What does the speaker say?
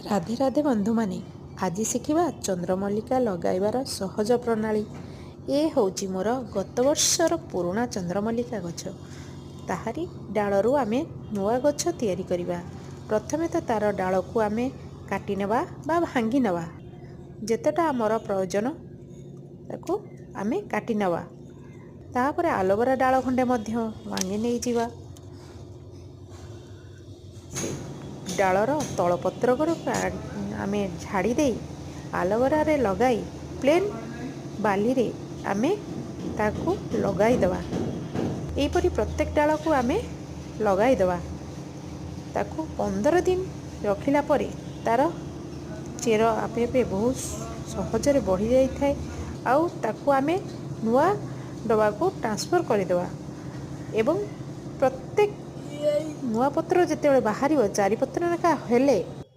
ରାଧେ ରାଧେ ବନ୍ଧୁମାନେ, ଆଜି ଶିଖିବା ଚନ୍ଦ୍ରମଲ୍ଲିକା ଲଗାଇବାର ସହଜ ପ୍ରଣାଳୀ। ଏ ହେଉଛି ମୋର ଗତ ବର୍ଷର ପୁରୁଣା ଚନ୍ଦ୍ରମଲ୍ଲିକା ଗଛ। ତାହାରି ଡାଳରୁ ଆମେ ନୂଆ ଗଛ ତିଆରି କରିବା। ପ୍ରଥମେ ତ ତା'ର ଡାଳକୁ ଆମେ କାଟି ନେବା ବା ଭାଙ୍ଗି ନେବା। ଯେତେଟା ଆମର ପ୍ରୟୋଜନ ତାକୁ ଆମେ କାଟି ନେବା। ତାପରେ ଆଲୋଭେରା ଡାଳ ଖଣ୍ଡେ ମଧ୍ୟ ଭାଙ୍ଗି ନେଇଯିବା। ଡାଳର ତଳପତ୍ରକୁ ଆମେ ଝାଡ଼ି ଦେଇ ଆଲୋଭେରାରେ ଲଗାଇ ପ୍ଲେନ୍ ବାଲିରେ ଆମେ ତାକୁ ଲଗାଇ ଦେବା। ଏହିପରି ପ୍ରତ୍ୟେକ ଡାଳକୁ ଆମେ ଲଗାଇ ଦେବା। ତାକୁ 15 ଦିନ ରଖିଲା ପରେ ତା'ର ଚେର ଆପେ ଆପେ ବହୁତ ସହଜରେ ବଢ଼ି ଯାଇଥାଏ। ଆଉ ତାକୁ ଆମେ ନୂଆ ଡବାକୁ ଟ୍ରାନ୍ସଫର୍ କରିଦେବା ଏବଂ ପ୍ରତ୍ୟେକ ନୂଆ ପତ୍ର ଯେତେବେଳେ ବାହାରିବ, ଚାରିପତ୍ର ଲେଖା ହେଲେ